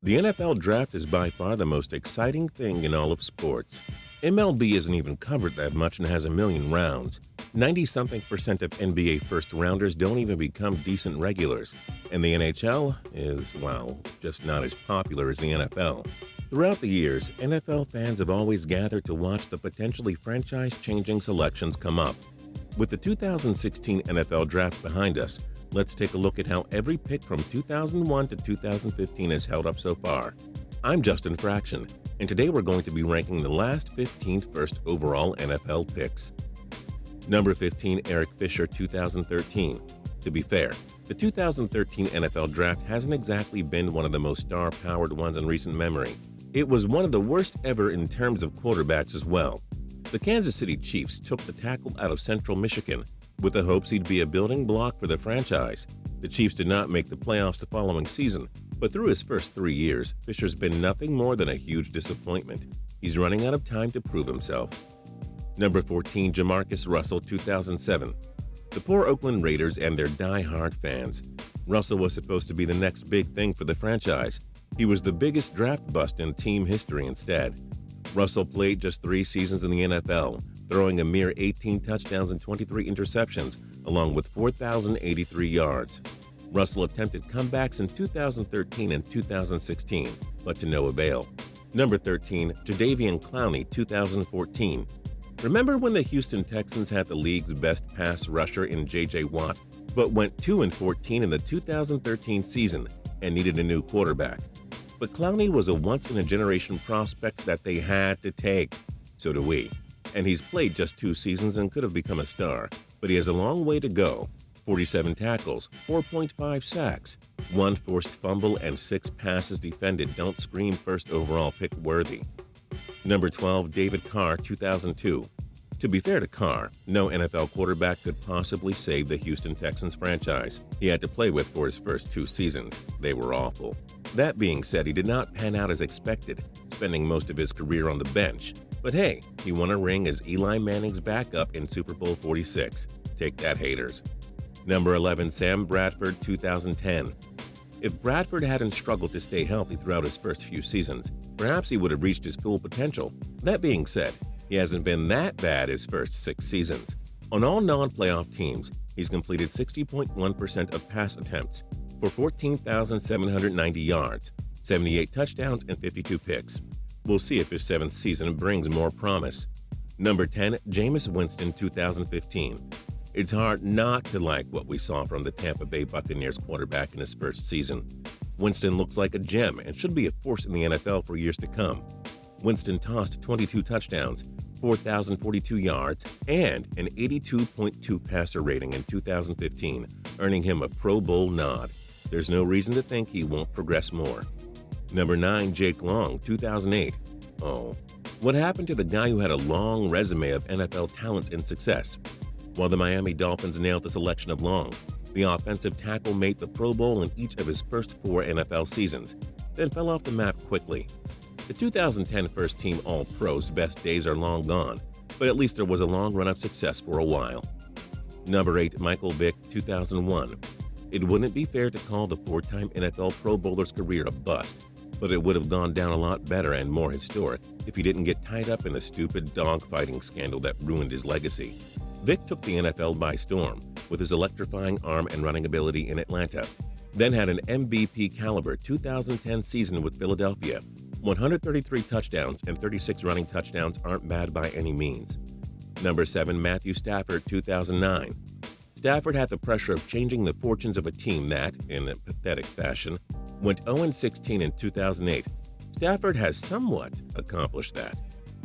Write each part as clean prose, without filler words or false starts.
The NFL Draft is by far the most exciting thing in all of sports. MLB isn't even covered that much and has a million rounds. 90-something% of NBA first-rounders don't even become decent regulars. And the NHL is, well, just not as popular as the NFL. Throughout the years, NFL fans have always gathered to watch the potentially franchise-changing selections come up. With the 2016 NFL Draft behind us, let's take a look at how every pick from 2001 to 2015 has held up so far. I'm Justin Fraction, and today we're going to be ranking the last 15 first overall NFL picks. Number 15, Eric Fisher, 2013. To be fair, the 2013 NFL Draft hasn't exactly been one of the most star-powered ones in recent memory. It was one of the worst ever in terms of quarterbacks as well. The Kansas City Chiefs took the tackle out of Central Michigan with the hopes he'd be a building block for the franchise. The Chiefs did not make the playoffs the following season, but through his first 3 years, Fisher's been nothing more than a huge disappointment. He's running out of time to prove himself. Number 14, JAMARCUS Russell, 2007. The poor Oakland Raiders and their die-hard fans. Russell was supposed to be the next big thing for the franchise. He was the biggest draft bust in team history instead. Russell played just 3 seasons in the NFL, throwing a mere 18 touchdowns and 23 interceptions, along with 4,083 yards. Russell attempted comebacks in 2013 and 2016, but to no avail. Number 13, Jadeveon Clowney, 2014. Remember when the Houston Texans had the league's best pass rusher in J.J. Watt, but went 2-14 in the 2013 season and needed a new quarterback? But Clowney was a once-in-a-generation prospect that they had to take. So do we. And he's played just 2 seasons and could have become a star, but he has a long way to go. 47 tackles, 4.5 sacks, 1 forced fumble, and 6 passes defended don't scream first overall pick worthy. Number 12, David Carr, 2002. To be fair to Carr, no NFL quarterback could possibly save the Houston Texans franchise he had to play with for his first 2 seasons. They were awful. That being said, he did not pan out as expected, spending most of his career on the bench. But hey, he won a ring as Eli Manning's backup in Super Bowl 46. Take that, haters. Number 11, Sam Bradford, 2010. If Bradford hadn't struggled to stay healthy throughout his first few seasons, perhaps he would have reached his full potential. That being said, he hasn't been that bad his first 6 seasons. On all non-playoff teams, he's completed 60.1% of pass attempts for 14,790 yards, 78 touchdowns, and 52 picks. We'll see if his 7th season brings more promise. Number 10, JAMEIS Winston, 2015. It's hard not to like what we saw from the Tampa Bay Buccaneers quarterback in his first season. Winston looks like a gem and should be a force in the NFL for years to come. Winston tossed 22 touchdowns, 4,042 yards, and an 82.2 passer rating in 2015, earning him a Pro Bowl nod. There's no reason to think he won't progress more. Number 9, Jake Long, 2008. Oh, what happened to the guy who had a long resume of NFL talent and success? While the Miami Dolphins nailed the selection of Long, the offensive tackle made the Pro Bowl in each of his first 4 NFL seasons, then fell off the map quickly. The 2010 first-team All-Pros' best days are long gone, but at least there was a long run of success for a while. Number 8, Michael Vick, 2001. It wouldn't be fair to call the 4-time NFL Pro Bowler's career a bust, but it would have gone down a lot better and more historic if he didn't get tied up in the stupid dogfighting scandal that ruined his legacy. Vick took the NFL by storm with his electrifying arm and running ability in Atlanta, then had an MVP-caliber 2010 season with Philadelphia. 133 touchdowns and 36 running touchdowns aren't bad by any means. Number 7, Matthew Stafford, 2009. Stafford had the pressure of changing the fortunes of a team that, in a pathetic fashion, went 0-16 in 2008. Stafford has somewhat accomplished that.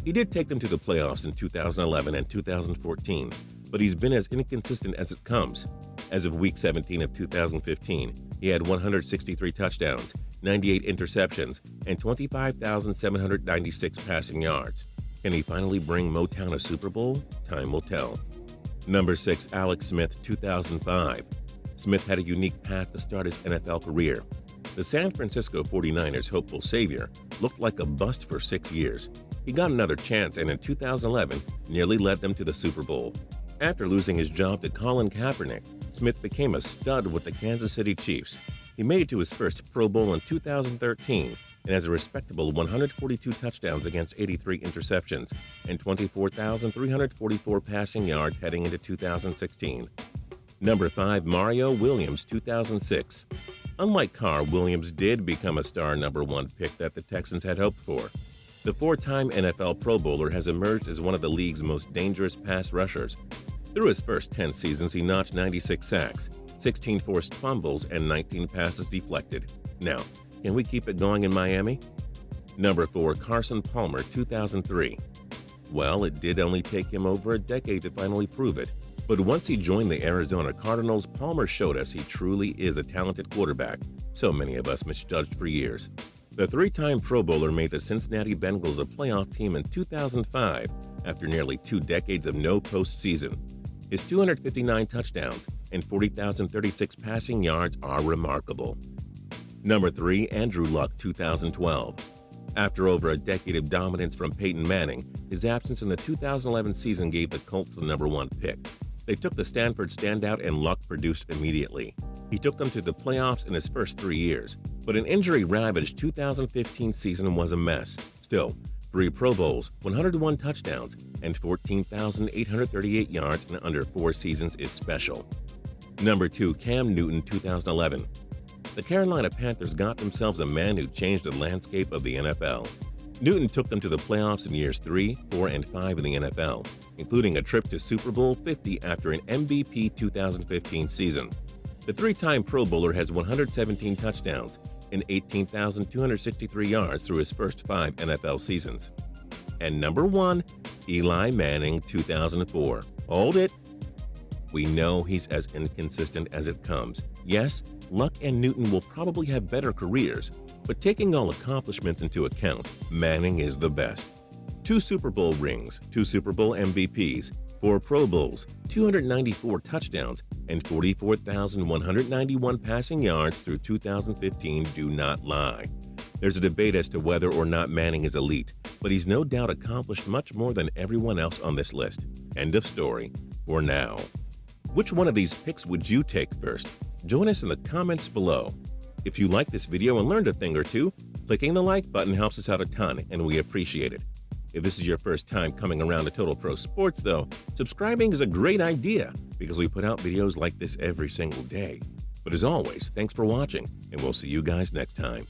He did take them to the playoffs in 2011 and 2014, but he's been as inconsistent as it comes. As of Week 17 of 2015, he had 163 touchdowns, 98 interceptions, and 25,796 passing yards. Can he finally bring Motown a Super Bowl? Time will tell. Number 6, Alex Smith, 2005. Smith had a unique path to start his NFL career. The San Francisco 49ers' hopeful savior looked like a bust for 6 years. He got another chance and in 2011 nearly led them to the Super Bowl. After losing his job to Colin Kaepernick, Smith became a stud with the Kansas City Chiefs. He made it to his first Pro Bowl in 2013 and has a respectable 142 touchdowns against 83 interceptions and 24,344 passing yards heading into 2016. Number 5, Mario Williams, 2006. Unlike Carr, Williams did become a star number 1 pick that the Texans had hoped for. The 4-time NFL Pro Bowler has emerged as one of the league's most dangerous pass rushers. Through his first 10 seasons, he notched 96 sacks, 16 forced fumbles, and 19 passes deflected. Now, can we keep it going in Miami? Number 4, Carson Palmer, 2003. Well, it did only take him over a decade to finally prove it. But once he joined the Arizona Cardinals, Palmer showed us he truly is a talented quarterback, so many of us misjudged for years. The 3-time Pro Bowler made the Cincinnati Bengals a playoff team in 2005 after nearly 2 decades of no postseason. His 259 touchdowns and 40,036 passing yards are remarkable. Number 3, Andrew Luck, 2012. After over a decade of dominance from Peyton Manning, his absence in the 2011 season gave the Colts the number 1 pick. They took the Stanford standout and Luck produced immediately. He took them to the playoffs in his first 3 years, but an injury-ravaged 2015 season was a mess. Still, 3 Pro Bowls, 101 touchdowns, and 14,838 yards in under 4 seasons is special. Number 2, Cam Newton, 2011. The Carolina Panthers got themselves a man who changed the landscape of the NFL. Newton took them to the playoffs in years 3, 4, and 5 in the NFL, including a trip to Super Bowl 50 after an MVP 2015 season. The 3-time Pro Bowler has 117 touchdowns and 18,263 yards through his first 5 NFL seasons. And number 1, Eli Manning, 2004. Hold it! We know he's as inconsistent as it comes. Yes, Luck and Newton will probably have better careers, but taking all accomplishments into account, Manning is the best. 2 Super Bowl rings, 2 Super Bowl MVPs, 4 Pro Bowls, 294 touchdowns, and 44,191 passing yards through 2015 do not lie. There's a debate as to whether or not Manning is elite, but he's no doubt accomplished much more than everyone else on this list. End of story. For now. Which one of these picks would you take first? Join us in the comments below. If you like this video and learned a thing or two, clicking the like button helps us out a ton, and we appreciate it. If this is your first time coming around to Total Pro Sports, though, subscribing is a great idea because we put out videos like this every single day. But as always, thanks for watching, and we'll see you guys next time.